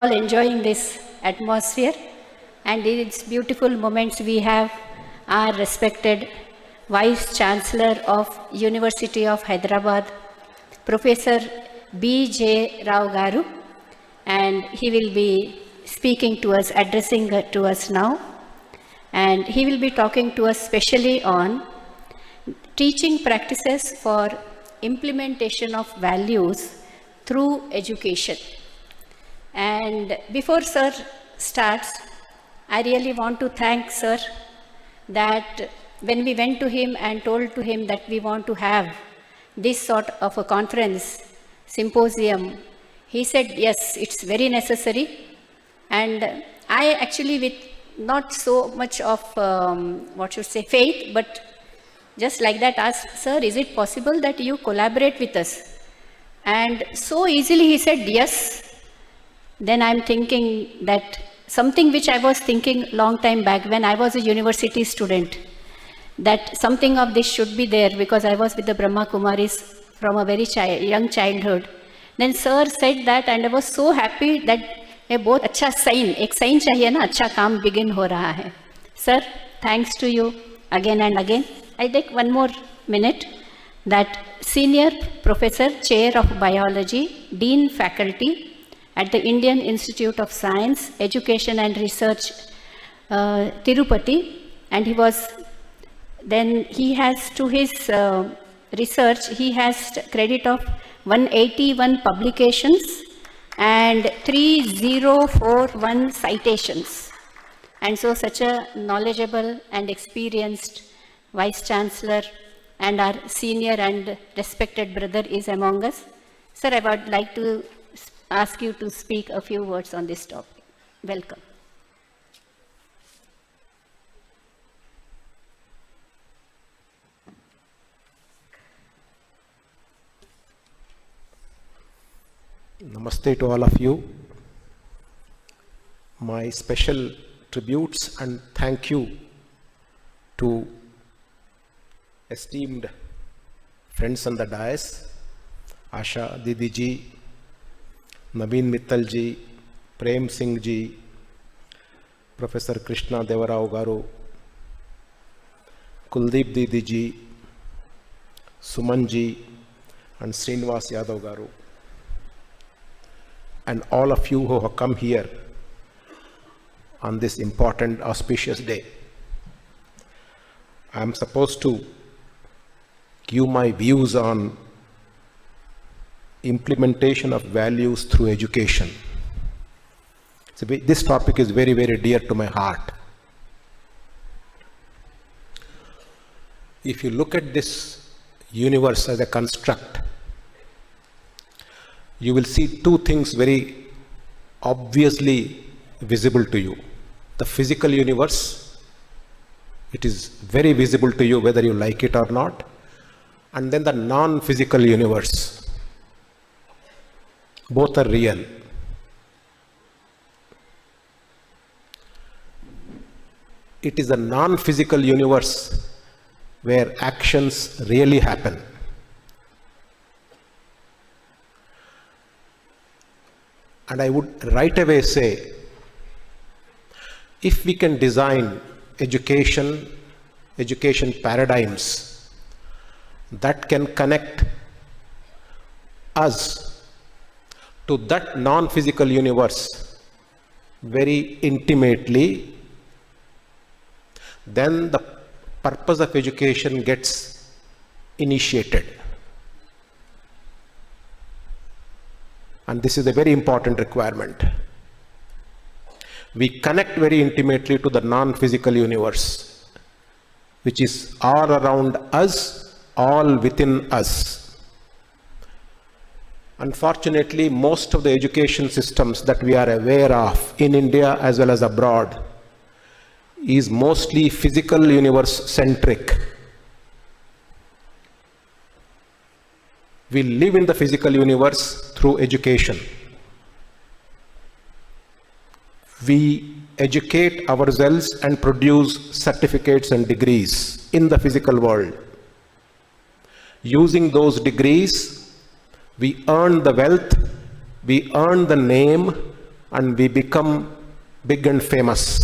all enjoying this atmosphere, and in its beautiful moments we have our respected Vice-Chancellor of University of Hyderabad, Professor B.J. Rao Garu, and he will be speaking to us, addressing to us now, and he will be talking to us specially on teaching practices for implementation of values through education. And before Sir starts, I really want to thank Sir that when we went to him and told to him that we want to have this sort of a conference, symposium, he said, yes, it's very necessary. And I actually, with not so much of, faith, but just like that asked, Sir, is it possible that you collaborate with us? And so easily he said, yes. Then I'm thinking that something which I was thinking long time back when I was a university student, that something of this should be there because I was with the Brahma Kumaris from a very young childhood. Then Sir said that and I was so happy that a बहुत अच्छा sign, एक sign चाहिए ना, अच्छा काम begin हो रहा है. Sir, thanks to you again and again. I take one more minute that Senior Professor, Chair of Biology, Dean Faculty at the Indian Institute of Science, Education and Research, Tirupati, and he has to his research, he has credit of 181 publications and 3041 citations. And so such a knowledgeable and experienced Vice-Chancellor and our senior and respected brother is among us. Sir, I would like to ask you to speak a few words on this topic. Welcome. Namaste to all of you. My special tributes and thank you to esteemed friends on the dais, Asha Didi ji, Naveen Mittal ji, Prem Singh ji, Professor Krishna Devarao Garu, Kuldeep Didi ji, Suman ji, and Srinivas Yadav Garu, and all of you who have come here on this important auspicious day. I am supposed to give my views on implementation of values through education. So this topic is very, very dear to my heart. If you look at this universe as a construct, you will see two things very obviously visible to you. The physical universe, it is very visible to you whether you like it or not. And then the non-physical universe. Both are real. It is a non-physical universe where actions really happen. And I would right away say, if we can design education paradigms that can connect us to that non-physical universe very intimately, then the purpose of education gets initiated. And this is a very important requirement. We connect very intimately to the non-physical universe, which is all around us, all within us. Unfortunately, most of the education systems that we are aware of in India as well as abroad is mostly physical universe centric. We live in the physical universe through education. We educate ourselves and produce certificates and degrees in the physical world. Using those degrees, we earn the wealth, we earn the name, and we become big and famous.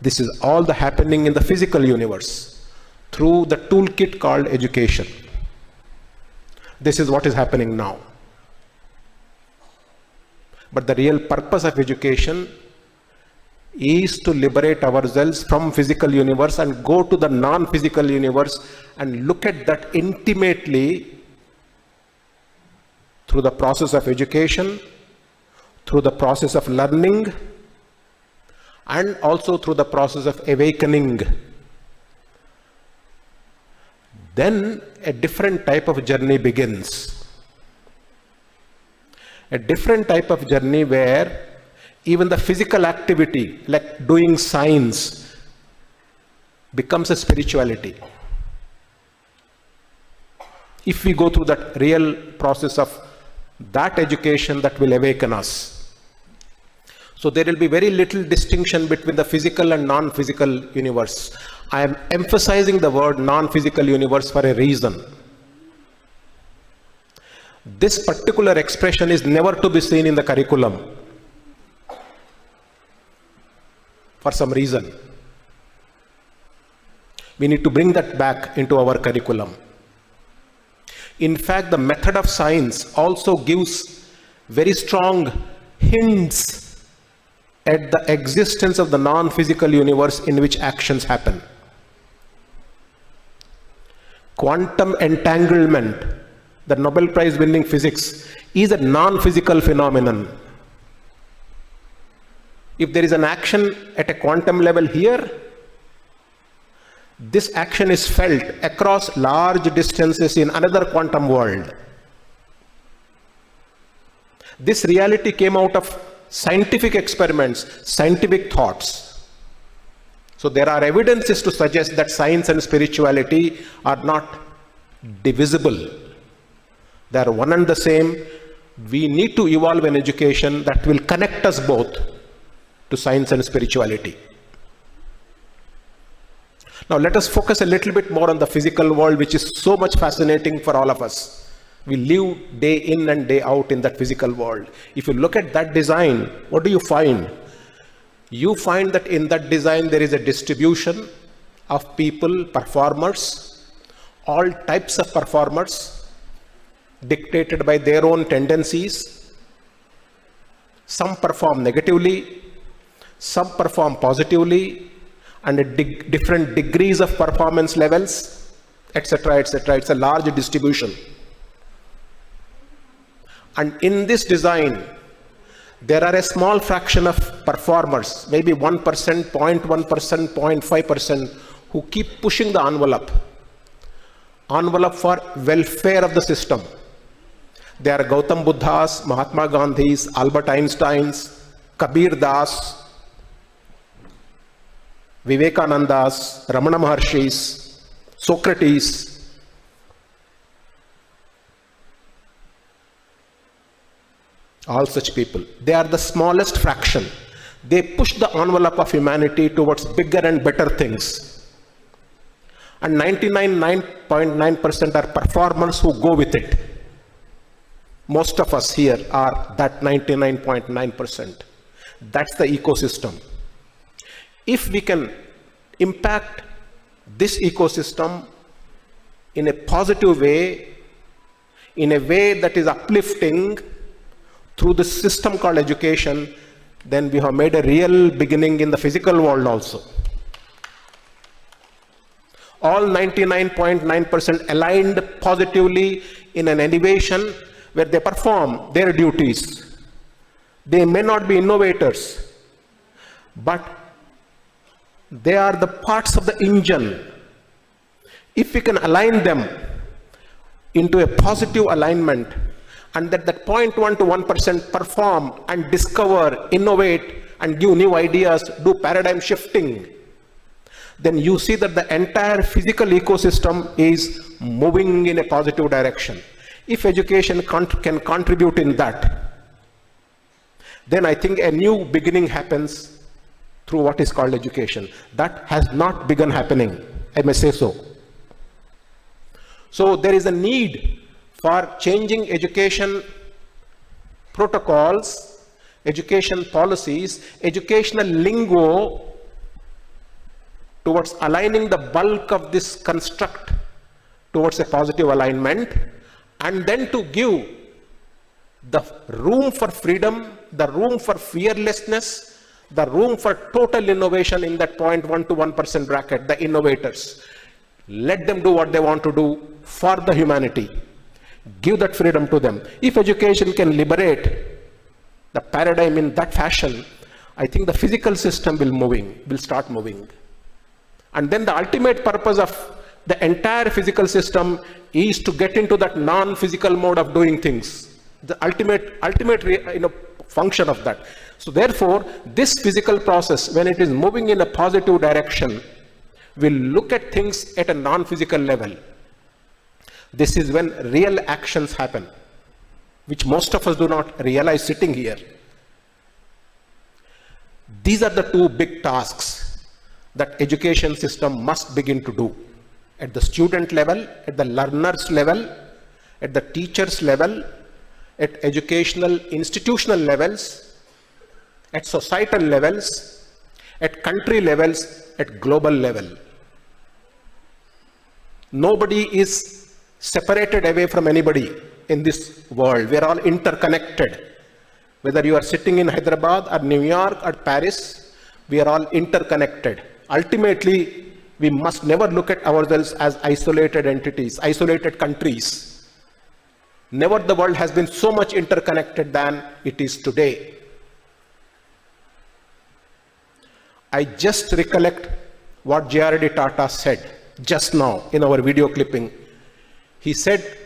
This is all the happening in the physical universe through the toolkit called education. This is what is happening now. But the real purpose of education is to liberate ourselves from physical universe and go to the non-physical universe and look at that intimately through the process of education, through the process of learning, and also through the process of awakening. Then a different type of journey begins. A different type of journey where even the physical activity, like doing science, becomes a spirituality. If we go through that real process of that education, that will awaken us. So there will be very little distinction between the physical and non-physical universe. I am emphasizing the word non-physical universe for a reason. This particular expression is never to be seen in the curriculum for some reason. We need to bring that back into our curriculum. In fact, the method of science also gives very strong hints at the existence of the non-physical universe in which actions happen. Quantum entanglement, the Nobel Prize winning physics, is a non-physical phenomenon. If there is an action at a quantum level here, this action is felt across large distances in another quantum world. This reality came out of scientific experiments, scientific thoughts. So there are evidences to suggest that science and spirituality are not divisible. They are one and the same. We need to evolve an education that will connect us both to science and spirituality. Now let us focus a little bit more on the physical world, which is so much fascinating for all of us. We live day in and day out in that physical world. If you look at that design, what do you find? You find that in that design there is a distribution of people, performers, all types of performers, dictated by their own tendencies. Some perform negatively, some perform positively, and at different degrees of performance levels, etc., etc. It's a large distribution. And in this design, there are a small fraction of performers, maybe 1%, 0.1%, 0.5%, who keep pushing the envelope for welfare of the system. They are Gautam Buddhas, Mahatma Gandhis, Albert Einsteins, Kabir Das, Vivekanandas, Ramana Maharshis, Socrates. All such people. They are the smallest fraction. They push the envelope of humanity towards bigger and better things. And 99.9% are performers who go with it. Most of us here are that 99.9%. That's the ecosystem. If we can impact this ecosystem in a positive way, in a way that is uplifting through the system called education, then we have made a real beginning in the physical world also. All 99.9% aligned positively in an elevation where they perform their duties. They may not be innovators, but they are the parts of the engine. If we can align them into a positive alignment, and that 0.1 to 1% perform and discover, innovate, and give new ideas, do paradigm shifting, then you see that the entire physical ecosystem is moving in a positive direction. If education can contribute in that, then I think a new beginning happens through what is called education. That has not begun happening, I may say so. So there is a need for changing education protocols education policies, educational lingo towards aligning the bulk of this construct towards a positive alignment, and then to give the room for freedom, the room for fearlessness, the room for total innovation in that 0.1 to 1% bracket, the innovators. Let them do what they want to do for the humanity. Give that freedom to them. If education can liberate the paradigm in that fashion, I think the physical system will start moving. And then the ultimate purpose of the entire physical system is to get into that non-physical mode of doing things. The ultimate function of that. So therefore, this physical process, when it is moving in a positive direction, will look at things at a non-physical level. This is when real actions happen, which most of us do not realize sitting here. These are the two big tasks that education system must begin to do. At the student level, at the learner's level, at the teacher's level, at educational institutional levels, at societal levels, at country levels, at global level. Nobody is separated away from anybody in this world. We are all interconnected. Whether you are sitting in Hyderabad or New York or Paris, we are all interconnected. Ultimately, we must never look at ourselves as isolated entities, isolated countries. Never the world has been so much interconnected than it is today. I just recollect what J.R.D. Tata said just now in our video clipping. He said,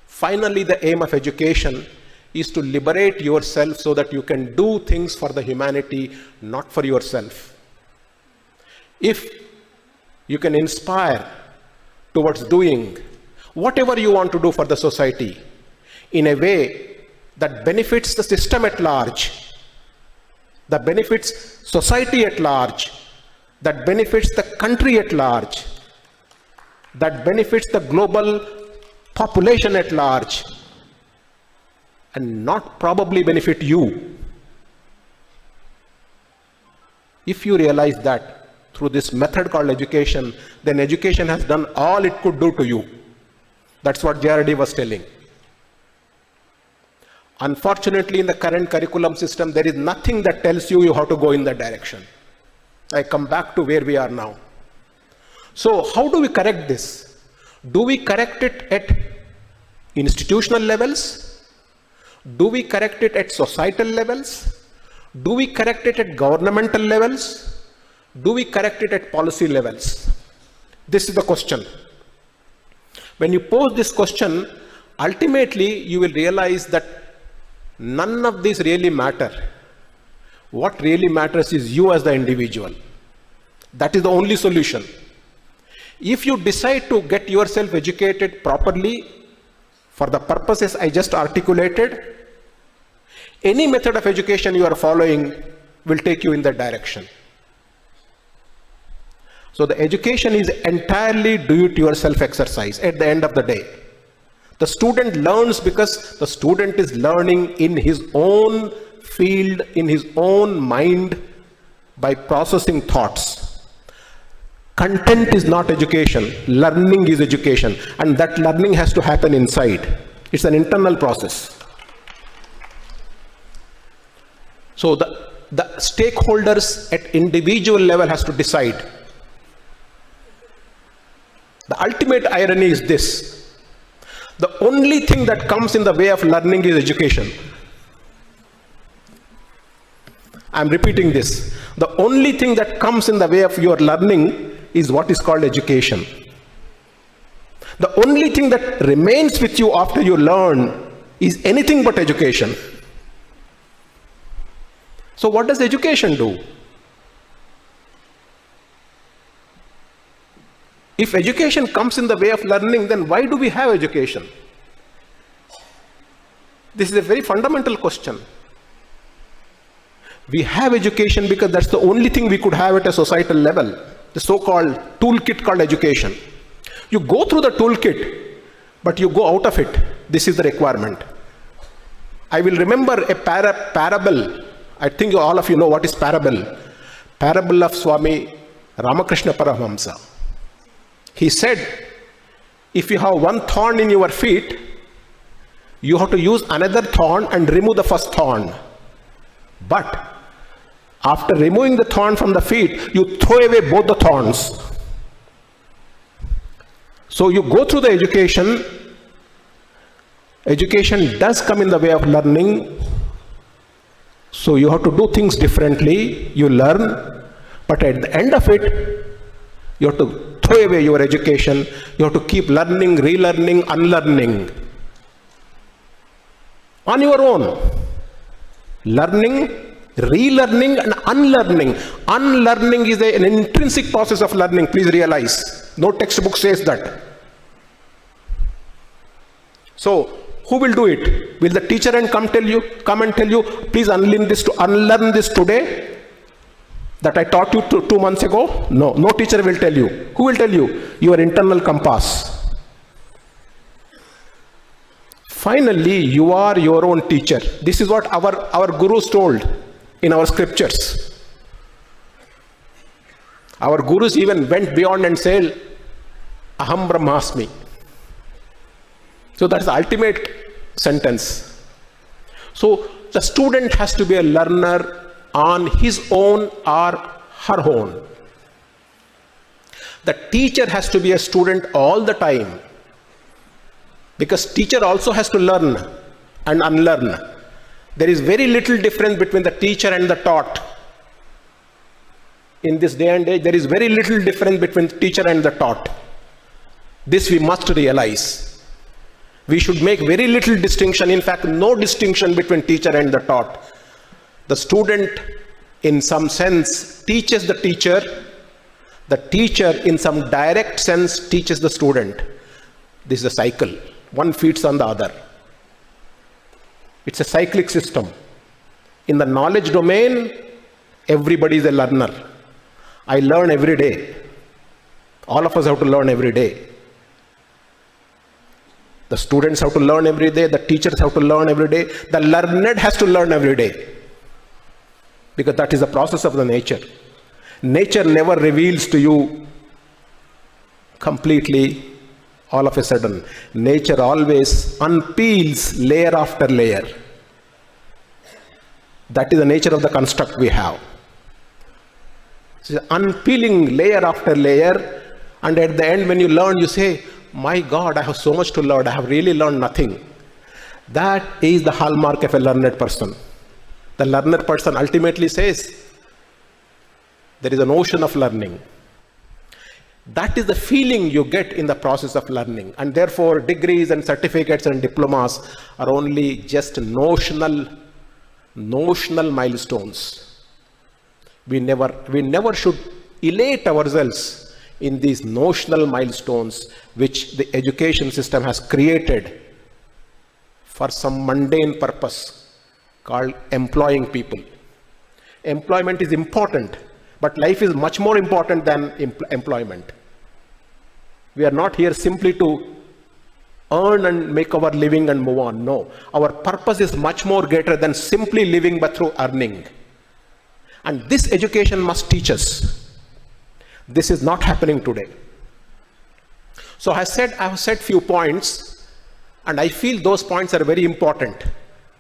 finally the aim of education is to liberate yourself so that you can do things for the humanity, not for yourself. If you can inspire towards doing whatever you want to do for the society in a way that benefits the system at large, that benefits society at large, that benefits the country at large, that benefits the global population at large, and not probably benefit you. If you realize that through this method called education, then education has done all it could do to you. That's what JRD was telling. Unfortunately, in the current curriculum system, there is nothing that tells you how to go in that direction. I come back to where we are now. So how do we correct this? Do we correct it at institutional levels? Do we correct it at societal levels? Do we correct it at governmental levels? Do we correct it at policy levels? This is the question. When you pose this question, ultimately you will realize that none of these really matter. What really matters is you as the individual. That is the only solution. If you decide to get yourself educated properly for the purposes I just articulated, any method of education you are following will take you in that direction. So the education is entirely do-it-yourself exercise at the end of the day. The student learns because the student is learning in his own field, in his own mind, by processing thoughts. Content is not education, learning is education, and that learning has to happen inside. It's an internal process. So the stakeholders at individual level has to decide. The ultimate irony is this: the only thing that comes in the way of learning is education. I'm repeating this. The only thing that comes in the way of your learning is what is called education. The only thing that remains with you after you learn is anything but education. So what does education do? If education comes in the way of learning, then why do we have education? This is a very fundamental question. We have education because that's the only thing we could have at a societal level, the so-called toolkit called education. You go through the toolkit, but you go out of it. This is the requirement. I will remember a parable. I think all of you know what is parable. Parable of Swami Ramakrishna Paramahamsa. He said, if you have one thorn in your feet, you have to use another thorn and remove the first thorn. But after removing the thorn from the feet, you throw away both the thorns. So you go through the education. Education does come in the way of learning. So you have to do things differently. You learn. But at the end of it, you have to throw away your education. You have to keep learning, relearning, unlearning. On your own. Learning, relearning and unlearning. Unlearning is an intrinsic process of learning, please realize. No textbook says that. So, who will do it? Will the teacher come and tell you, please unlearn this today that I taught you 2 months ago? No, no teacher will tell you. Who will tell you? Your internal compass. Finally, you are your own teacher. This is what our gurus told in our scriptures. Our gurus even went beyond and said, Aham Brahmasmi. So that's the ultimate sentence. So the student has to be a learner on his own or her own. The teacher has to be a student all the time. Because teacher also has to learn and unlearn. There is very little difference between the teacher and the taught. In this day and age, there is very little difference between the teacher and the taught. This we must realize. We should make very little distinction, in fact, no distinction between teacher and the taught. The student, in some sense, teaches the teacher. The teacher, in some direct sense, teaches the student. This is a cycle. One feeds on the other. It's a cyclic system. In the knowledge domain, everybody is a learner. I learn every day. All of us have to learn every day. The students have to learn every day. The teachers have to learn every day. The learned has to learn every day. Because that is the process of the nature. Nature never reveals to you completely all of a sudden. Nature always unpeels layer after layer. That is the nature of the construct we have. So unpeeling layer after layer, and at the end when you learn, you say, my God, I have so much to learn. I have really learned nothing. That is the hallmark of a learned person. The learned person ultimately says, there is an ocean of learning. That is the feeling you get in the process of learning. And therefore, degrees and certificates and diplomas are only just notional milestones. We never should elate ourselves in these notional milestones which the education system has created for some mundane purpose called employing people. Employment is important, but life is much more important than employment. We are not here simply to earn and make our living and move on. No, our purpose is much more greater than simply living but through earning. And this education must teach us. This is not happening today. So I have said few points, and I feel those points are very important.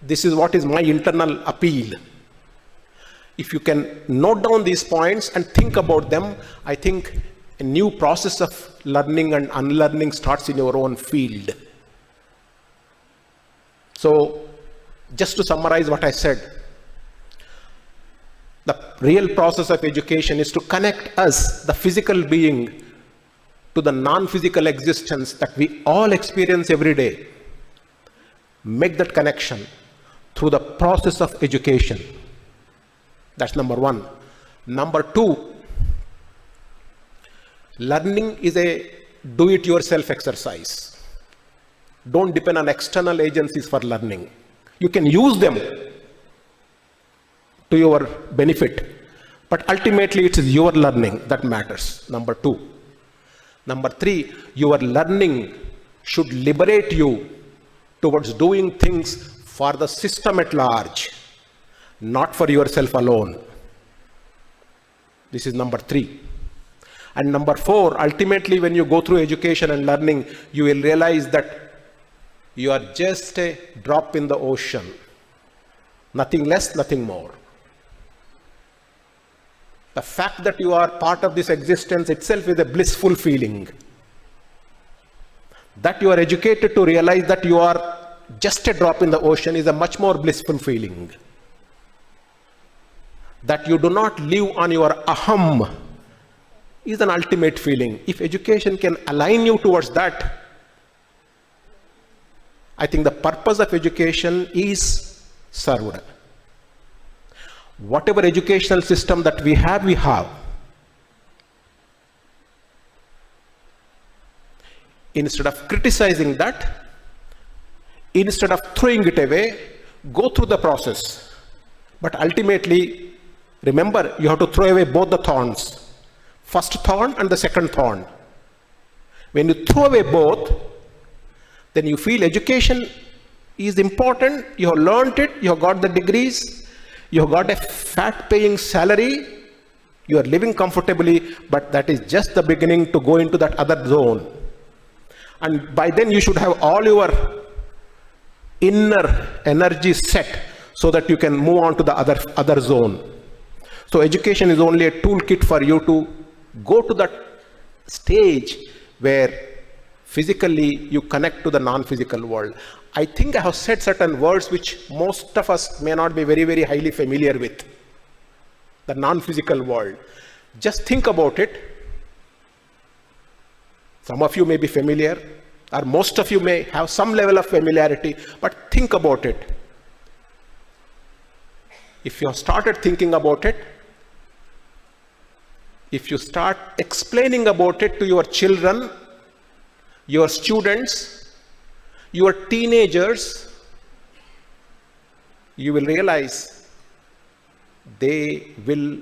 This is what is my internal appeal. If you can note down these points and think about them, I think a new process of learning and unlearning starts in your own field. So, just to summarize what I said, the real process of education is to connect us, the physical being, to the non-physical existence that we all experience every day. Make that connection through the process of education. That's number one. Number two, learning is a do-it-yourself exercise. Don't depend on external agencies for learning. You can use them to your benefit, but ultimately it is your learning that matters. Number two. Number three, your learning should liberate you towards doing things for the system at large, not for yourself alone. This is number 3. And number 4, ultimately when you go through education and learning, you will realize that you are just a drop in the ocean. Nothing less, nothing more. The fact that you are part of this existence itself is a blissful feeling. That you are educated to realize that you are just a drop in the ocean is a much more blissful feeling. That you do not live on your aham is an ultimate feeling. If education can align you towards that, I think the purpose of education is served. Whatever educational system that we have, Instead of criticizing that, instead of throwing it away, go through the process. But ultimately, remember, you have to throw away both the thorns. First thorn and the second thorn. When you throw away both, then you feel education is important, you have learned it, you have got the degrees, you have got a fat paying salary, you are living comfortably, but that is just the beginning to go into that other zone. And by then you should have all your inner energy set so that you can move on to the other zone. So education is only a toolkit for you to go to that stage where physically you connect to the non-physical world. I think I have said certain words which most of us may not be very, very highly familiar with. The non-physical world. Just think about it. Some of you may be familiar, or most of you may have some level of familiarity, but think about it. If you have started thinking about it, if you start explaining about it to your children, your students, your teenagers, you will realize they will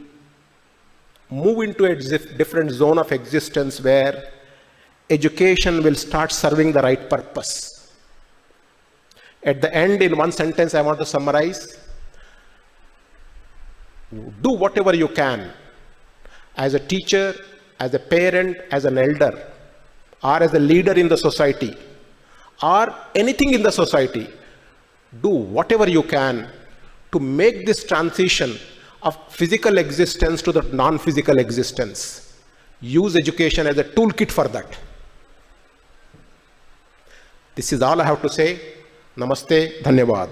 move into a different zone of existence where education will start serving the right purpose. At the end, in one sentence, I want to summarize. Do whatever you can as a teacher, as a parent, as an elder, or as a leader in the society, or anything in the society. Do whatever you can to make this transition of physical existence to the non-physical existence. Use education as a toolkit for that. This is all I have to say. Namaste, Dhanyavad.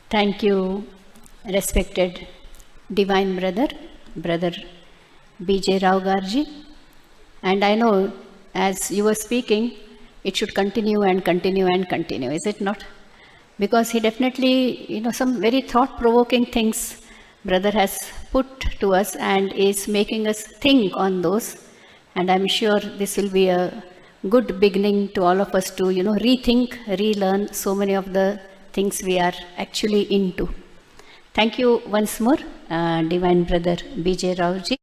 Thank you, respected Divine Brother, Brother B.J. Rao Garji. And I know as you were speaking, it should continue and continue and continue, is it not? Because he definitely, some very thought-provoking things Brother has put to us and is making us think on those. And I'm sure this will be a good beginning to all of us to, rethink, relearn so many of the things we are actually into. Thank you once more, Divine Brother B.J. Rao ji.